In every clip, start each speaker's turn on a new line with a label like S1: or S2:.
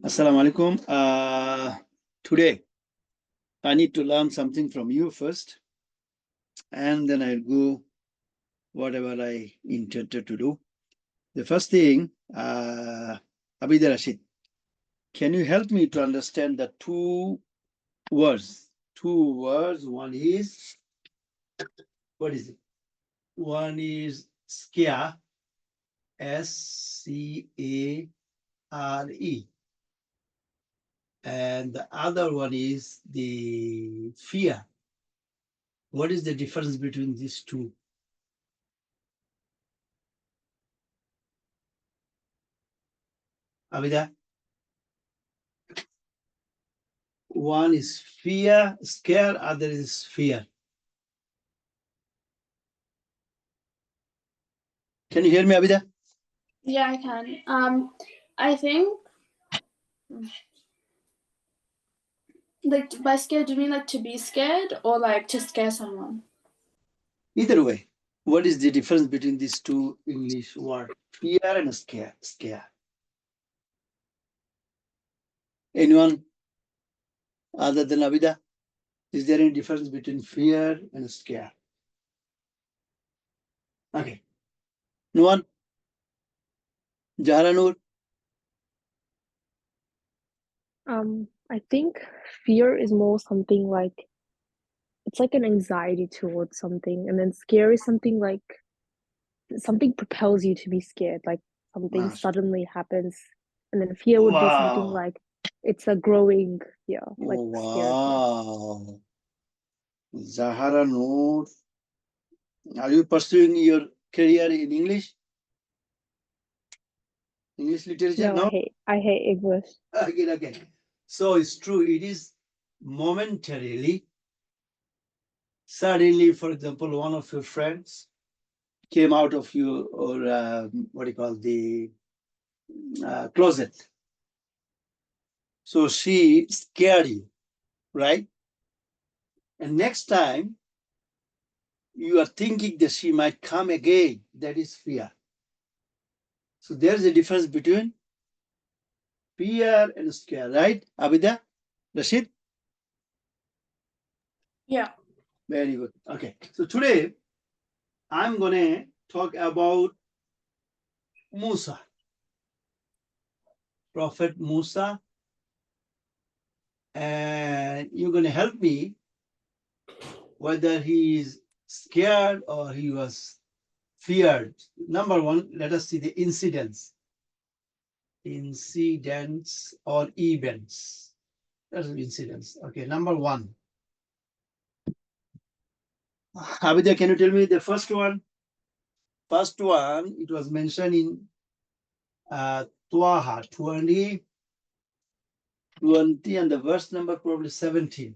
S1: Assalamu alaikum. Today, I need to learn something from you first, and then I'll go whatever I intended to do. The first thing, Abida Rashid, can you help me to understand the two words? Two words. One is, what is it? One is scare, S-C-A-R-E. And the other one is the fear. What is the difference between these two? Abida? One is fear, scare, other is fear. Can you hear me, Abida?
S2: Yeah, I can. I think like by scared, do you mean like to be scared or like to scare someone?
S1: Either way, what is the difference between these two English words? Fear and scare. Scare. Anyone other than Abida? Is there any difference between fear and scare? Okay. No one? Jaharanur?
S3: I think fear is more something like it's like an anxiety towards something, and then scare is something like something propels you to be scared, like something suddenly happens, and then fear would be something like it's a growing fear, like scared.
S1: Wow. Zaharanur, are you pursuing your career in English? English literature?
S3: No,
S1: No?
S3: I hate English.
S1: Again. So it's true, it is momentarily. Suddenly, for example, one of your friends came out of you, or what do you call the closet. So she scared you, right? And next time you are thinking that she might come again. That is fear. So there's a difference between fear and scare, right? Abida? Rashid?
S2: Yeah.
S1: Very good. Okay. So today I'm going to talk about Musa, Prophet Musa, and you're going to help me whether he is scared or he was feared. Number one, let us see the incidents. Incidents or events. That's incidents. Okay, number one. Abida, can you tell me the first one? First one, it was mentioned in Tuaha 20, and the verse number probably 17.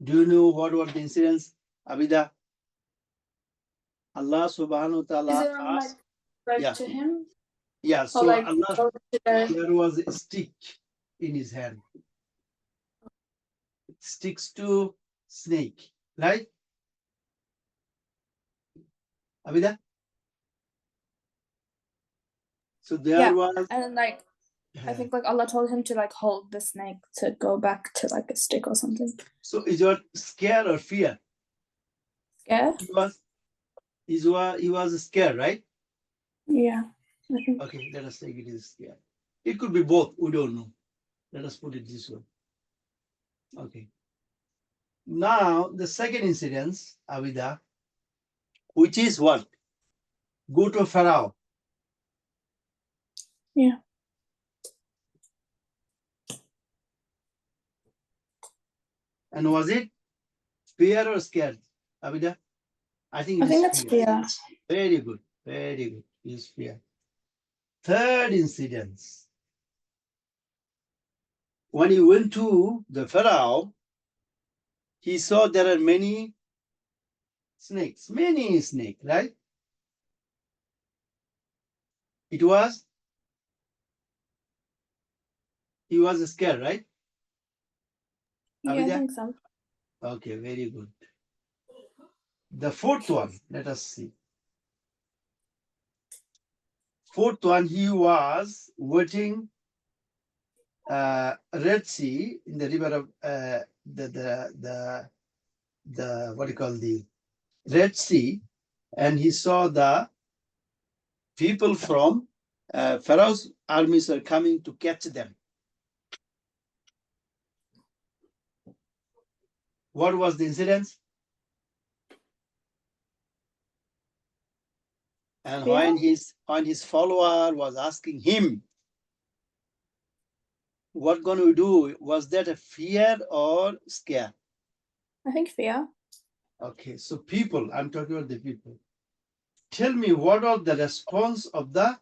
S1: Do you know what were the incidents, Abida? Allah subhanahu wa ta'ala
S2: Is it like to him?
S1: Yeah, so
S2: like,
S1: Allah, there was a stick in his hand. It sticks to snake, right? Abida? So there was...
S2: And like, I think like Allah told him to like hold the snake to go back to like a stick or something.
S1: So is your scare or fear?
S2: Scared?
S1: He was scared, right?
S2: Yeah.
S1: Okay, let us take it as scared. It could be both, we don't know. Let us put it this way. Okay. Now, the second incident, Abida, which is what? Go to Pharaoh.
S2: Yeah.
S1: And was it fear or scared, Abida? I think
S2: it's fear.
S1: Very good, very good. It's fear. Third incident. When he went to the Pharaoh, he saw there are many snakes, right? He was scared, right?
S2: Yeah, I think so.
S1: Okay, very good. The fourth one, let us see. Fourth one, he was waiting Red Sea in the river of the what do you call the Red Sea, and he saw the people from Pharaoh's armies are coming to catch them. What was the incident? And
S2: Fear?
S1: when his follower was asking him, what going to do? Was that a fear or scare?
S2: I think fear.
S1: Okay, so people, I'm talking about the people. Tell me what was the response of the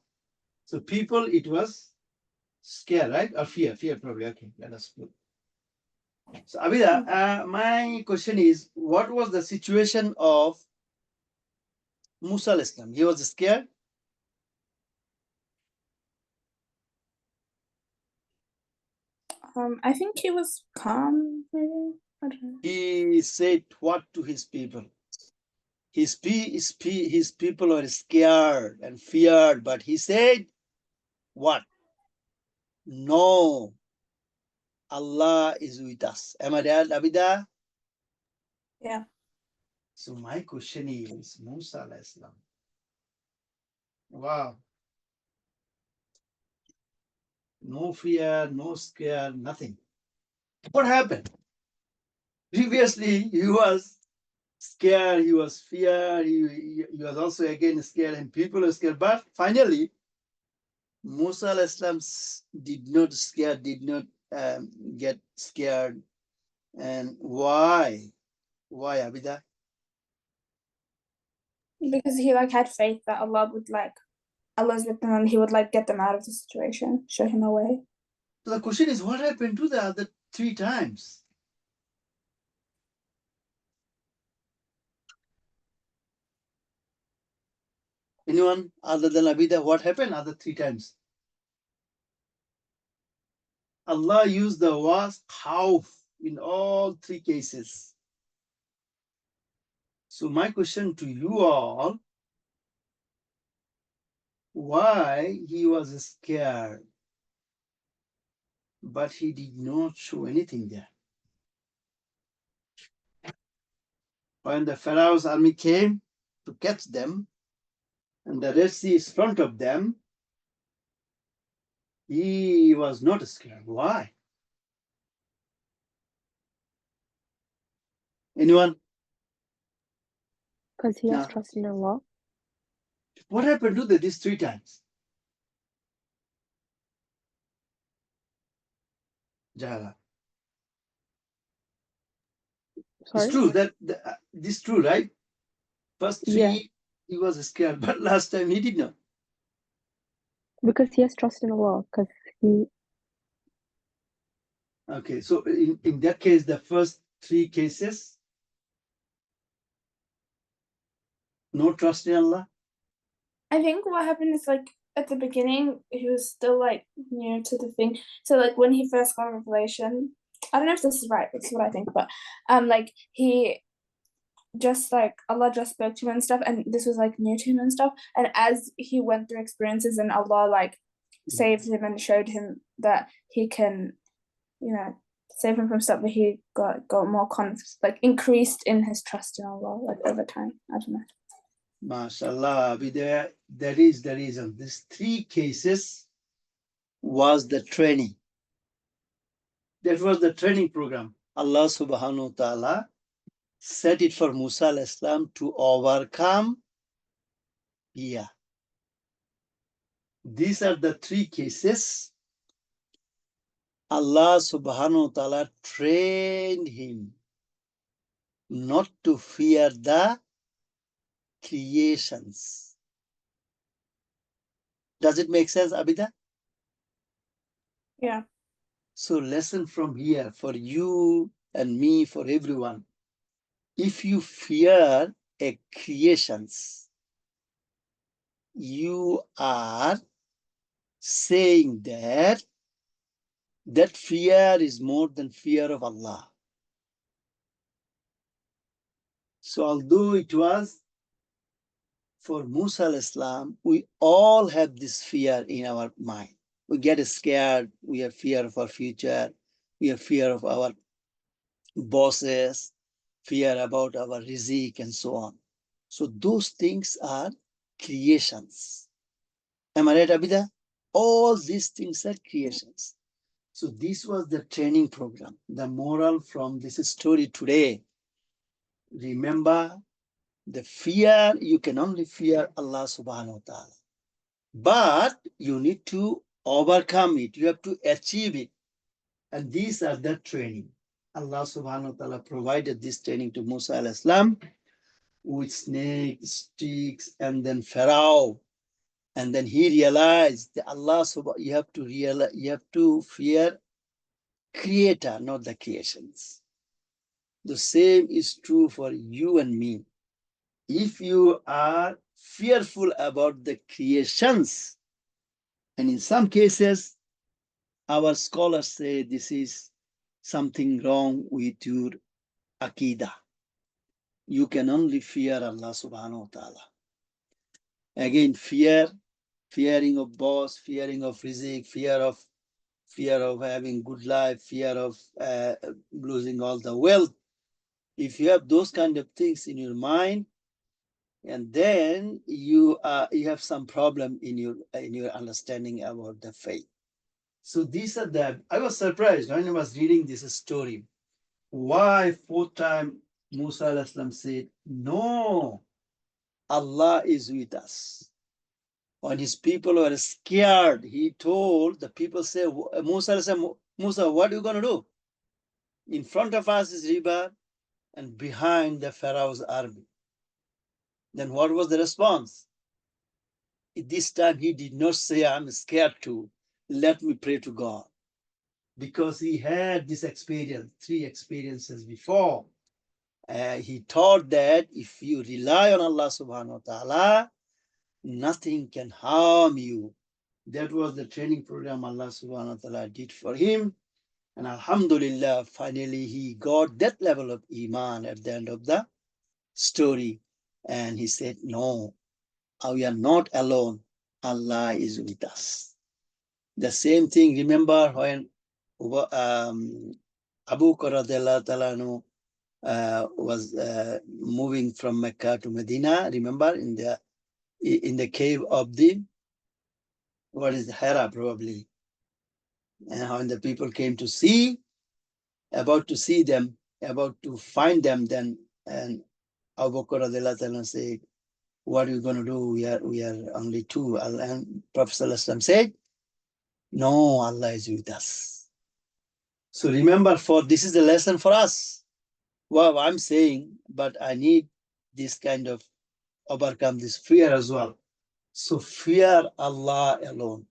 S1: so people, it was scare, right? Or fear, probably. Okay, let us go. So Abida, my question is, what was the situation of Musa alayhis salam? He was scared.
S2: I think he was calm, maybe. I don't know.
S1: He said what to his people? His people were scared and feared, but he said, what? No, Allah is with us. Am I right, Abida?
S2: Yeah.
S1: So my question is, Musa alayhis salam. Wow. No fear, no scare, nothing. What happened? Previously, he was scared, he was feared, he was also again scared, and people were scared. But finally, Musa alayhis salam did not scare, did not get scared. And why? Why, Abida?
S2: Because he like had faith that Allah's with them and he would like get them out of the situation, show him a way.
S1: So the question is, what happened to the other 3 times? Anyone other than Abida, what happened other 3 times? Allah used the word khawf in all 3 cases. So my question to you all, why he was scared, but he did not show anything there? When the Pharaoh's army came to catch them, and the Red Sea is in front of them, he was not scared. Why? Anyone?
S3: Because he has
S1: No.
S3: trust in Allah.
S1: What happened to these 3 times? Jahala.
S3: Sorry?
S1: It's true that this is true, right? First 3
S3: Yeah.
S1: he was scared, but last time he did not.
S3: Because he has trust in Allah. Because he.
S1: Okay, so in that case, the first 3 cases, no trust in Allah.
S2: I think what happened is like at the beginning he was still like new to the thing. So like when he first got revelation, I don't know if this is right, it's what I think, but like he just like Allah just spoke to him and stuff, and this was like new to him and stuff. And as he went through experiences and Allah like saved him and showed him that he can, save him from stuff, but he got more confidence, like increased in his trust in Allah, like over time. I don't know.
S1: MashaAllah, that is the reason. These 3 cases was the training. That was the training program. Allah subhanahu wa ta'ala set it for Musa alayhis salam to overcome fear. These are the 3 cases Allah subhanahu wa ta'ala trained him not to fear the creations. Does it make sense, Abida?
S2: Yeah.
S1: So lesson from here for you and me, for everyone. If you fear a creations, you are saying that fear is more than fear of Allah. So although it was for Musa al-Islam, we all have this fear in our mind. We get scared. We have fear of our future. We have fear of our bosses, fear about our rizq and so on. So those things are creations. Am I right, Abida? All these things are creations. So this was the training program. The moral from this story today, remember the fear, you can only fear Allah subhanahu wa ta'ala. But you need to overcome it. You have to achieve it. And these are the training. Allah subhanahu wa ta'ala provided this training to Musa alayhi salam with snakes, sticks, and then Pharaoh. And then he realized that Allah subhanahu, you have to realize, you have to fear creator, not the creations. The same is true for you and me. If you are fearful about the creations, and in some cases, our scholars say this is something wrong with your Aqidah. You can only fear Allah subhanahu wa ta'ala. Again, fearing of boss, fearing of rizq, fear of having good life, fear of losing all the wealth. If you have those kind of things in your mind, and then you have some problem in your understanding about the faith. So these are the. I was surprised when I was reading this story. Why fourth time Musa alayhi salam said, "No, Allah is with us." When his people were scared, he told the people, say, Musa alayhi salam, Musa, what are you going to do? In front of us is river, and behind the Pharaoh's army. Then what was the response? This time he did not say, I'm scared too. Let me pray to God. Because he had this experience, 3 experiences before. He thought that if you rely on Allah subhanahu wa ta'ala, nothing can harm you. That was the training program Allah subhanahu wa ta'ala did for him. And alhamdulillah, finally he got that level of iman at the end of the story. And he said, no, we are not alone. Allah is with us. The same thing, remember when Abu Qurra was moving from Mecca to Medina, remember in the cave of the, what is Hira probably. And when the people came to see, about to see them, about to find them, then and Abu Bakr said, what are you going to do? We are only 2. And Prophet said, no, Allah is with us. So remember, this is the lesson for us. Well, I'm saying, but I need this kind of overcome this fear as well. So fear Allah alone.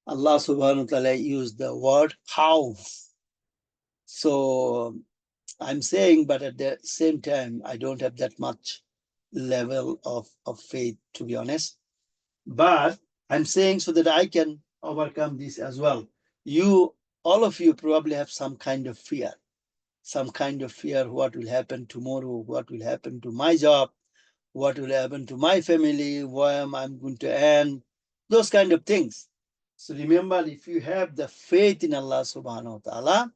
S1: Allah subhanahu wa ta'ala used the word khawf. So I'm saying, but at the same time, I don't have that much level of faith, to be honest. But I'm saying so that I can overcome this as well. All of you probably have some kind of fear. What will happen tomorrow? What will happen to my job? What will happen to my family? Where am I going to end? Those kind of things. So remember, if you have the faith in Allah subhanahu wa ta'ala,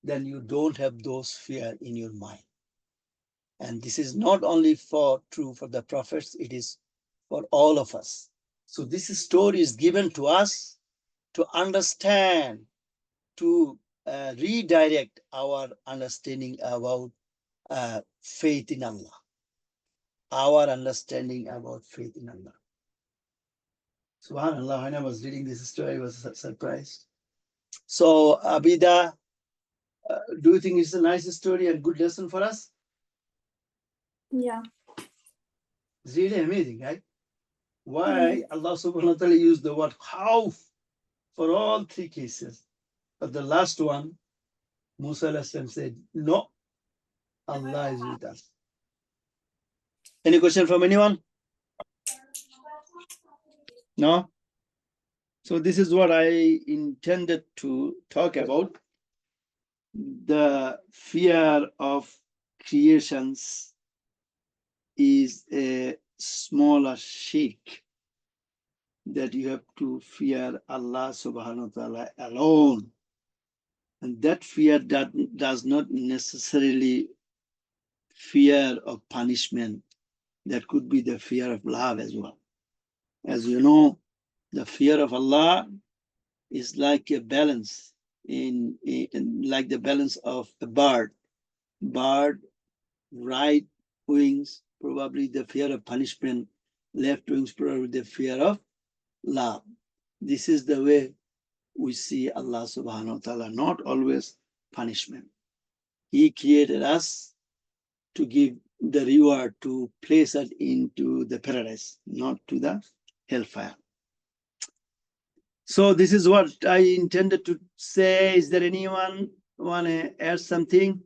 S1: then you don't have those fear in your mind. And this is not only true for the prophets, it is for all of us. So this story is given to us to understand, to redirect our understanding about faith in Allah. Our understanding about faith in Allah. SubhanAllah, when I was reading this story, I was surprised. So, Abida, do you think it's a nice story and good lesson for us?
S2: Yeah.
S1: It's really amazing, right? Why Allah subhanahu wa ta'ala used the word khawf for all 3 cases. But the last one, Musa said, no, Allah is with us. Any question from anyone? No? So this is what I intended to talk about. The fear of creations is a smaller shirk, that you have to fear Allah subhanahu wa ta'ala alone. And that fear does not necessarily fear of punishment. That could be the fear of love as well. As you know, the fear of Allah is like a balance like the balance of a bird. Bird, right wings, probably the fear of punishment, left wings, probably the fear of love. This is the way we see Allah subhanahu wa ta'ala, not always punishment. He created us to give the reward, to place us into the paradise, not to the hellfire. So this is what I intended to say. Is there anyone want to add something?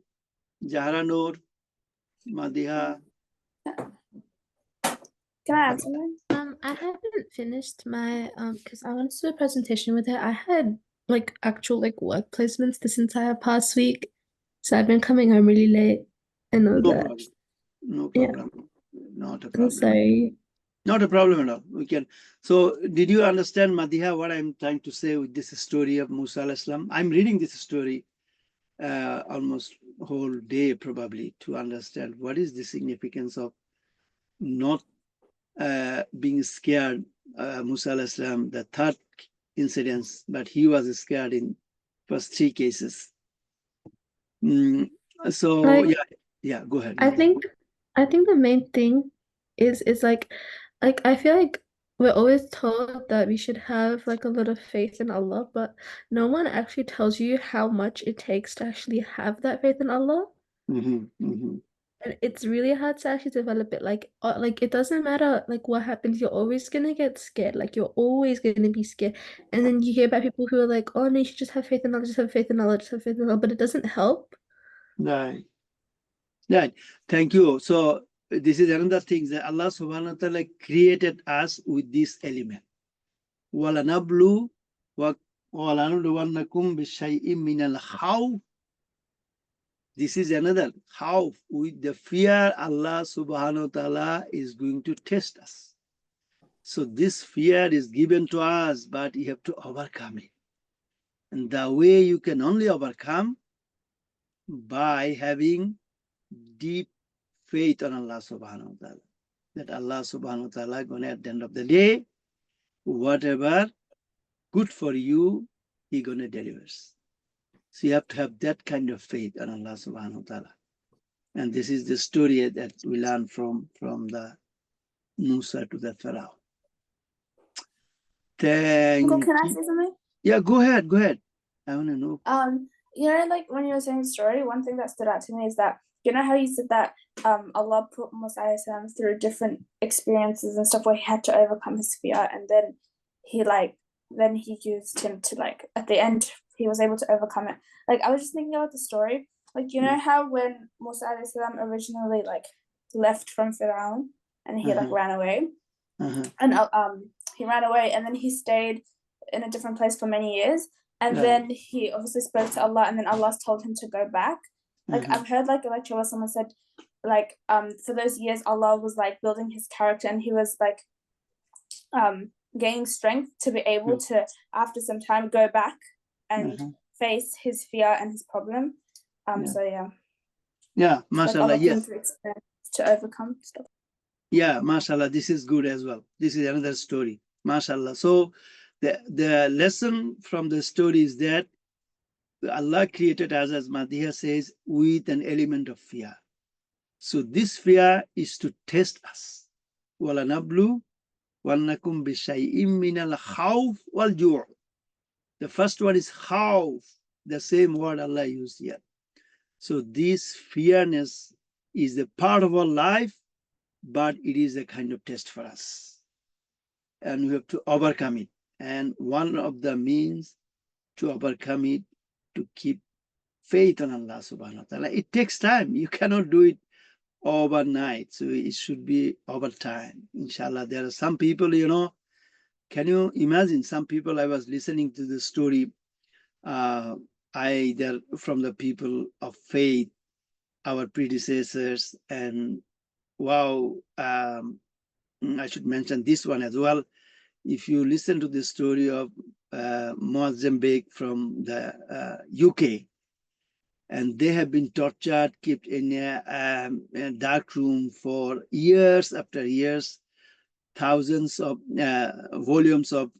S1: Jahra Noor, Madiha.
S2: Can I answer that?
S4: I haven't finished my because I wanted to do a presentation with it. I had like actual like work placements this entire past week, so I've been coming home really late and all
S1: No
S4: that.
S1: problem. No
S4: Yeah.
S1: problem. Not a
S4: I'm
S1: problem.
S4: sorry.
S1: Not a problem at all. We can. So, did you understand, Madiha, what I'm trying to say with this story of Musa alayhi salam? I'm reading this story almost whole day probably to understand what is the significance of not being scared. Musa alayhi salam, the third incidents, but he was scared in first three cases. So
S4: Like,
S1: yeah, go ahead.
S4: I
S1: Madiha.
S4: think the main thing is like I feel like we're always told that we should have like a lot of faith in Allah, but no one actually tells you how much it takes to actually have that faith in Allah.
S1: Mhm, mhm.
S4: And it's really hard to actually develop it. Like it doesn't matter like what happens, you're always gonna get scared. Like you're always gonna be scared. And then you hear about people who are like, oh no, you should just have faith in Allah, just have faith in Allah, just have faith in Allah, but it doesn't help.
S1: Right. Right. Thank you. So this is another thing that Allah subhanahu wa ta'ala created us with this element. وَلَنَبْلُ وَلَنَبْلُوَنَّكُمْ بِشَيْءٍ مِّنَ الْخَوْفِ. This is another how with the fear Allah subhanahu wa ta'ala is going to test us. So this fear is given to us, but you have to overcome it. And the way you can only overcome by having deep faith on Allah subhanahu wa ta'ala. That Allah subhanahu wa ta'ala gonna at the end of the day, whatever good for you, He gonna delivers. So you have to have that kind of faith on Allah subhanahu wa ta'ala. And this is the story that we learn from the Musa to the Pharaoh.
S2: Uncle,
S1: Thank
S2: can I
S1: you.
S2: say something?
S1: Yeah, go ahead. I wanna know.
S2: You know, like when you were saying the story, one thing that stood out to me is that you know how you said that Allah put Musa alayhi salam through different experiences and stuff where he had to overcome his fear, and then he used him to like at the end he was able to overcome it. Like I was just thinking about the story, like you know how when Musa alayhi salam originally like left from Firaun and he like ran away, and he ran away and then he stayed in a different place for many years. And then he obviously spoke to Allah, and then Allah told him to go back. Like I've heard like a lecture where someone said, like for those years Allah was like building his character, and he was like gaining strength to be able to after some time go back and face his fear and his problem. So
S1: yeah, mashallah,
S2: like
S1: yes.
S2: To overcome stuff.
S1: Yeah, mashallah, this is good as well. This is another story, mashallah. So the lesson from the story is that Allah created us, as Madiha says, with an element of fear. So this fear is to test us. وَلَنَبْلُ وَأَنَّكُمْ بِشَيْءٍ مِّنَ الْخَوْفِ وَالْجُوعِ. The first one is khawf, the same word Allah used here. So this fearness is a part of our life, but it is a kind of test for us. And we have to overcome it. And one of the means to overcome it, to keep faith on Allah subhanahu wa ta'ala. It takes time. You cannot do it overnight. So it should be over time. Inshallah. There are some people, you know, can you imagine some people? I was listening to the story, either from the people of faith, our predecessors, and wow, I should mention this one as well. If you listen to the story of Mozambique from the UK, and they have been tortured, kept in a dark room for years after years, thousands of volumes of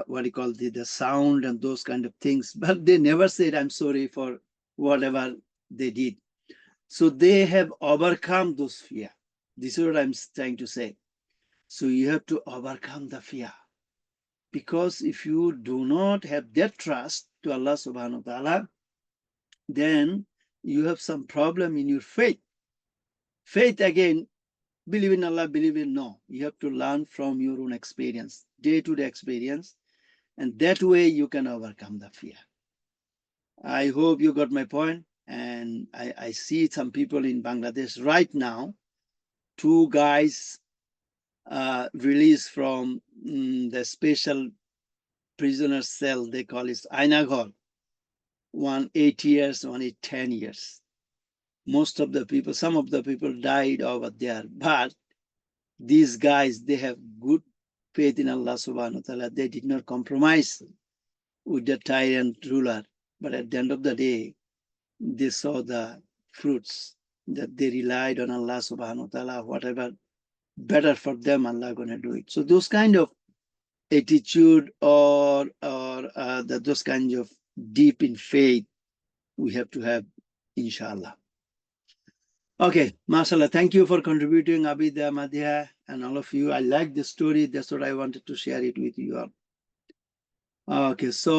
S1: what you call the sound and those kind of things, but they never said, I'm sorry for whatever they did. So they have overcome those fear. This is what I'm trying to say. So you have to overcome the fear. Because if you do not have that trust to Allah subhanahu wa ta'ala, then you have some problem in your faith. Faith, again, believe in Allah, believe in no. You have to learn from your own experience, day-to-day experience, and that way you can overcome the fear. I hope you got my point. And I see some people in Bangladesh right now, 2 guys released from the special prisoner cell, they call it Ainagol. One 8 years, one 10 years. Most of the people, some of the people died over there, but these guys, they have good faith in Allah subhanahu wa ta'ala. They did not compromise with the tyrant ruler. But at the end of the day, they saw the fruits that they relied on Allah subhanahu wa ta'ala. Whatever better for them, Allah gonna do it. So those kind of attitude or those kind of deep in faith we have to have, inshallah. Okay, mashallah, thank you for contributing, Abida, Madhya, and all of you. I like the story. That's what I wanted to share it with you all. Okay, so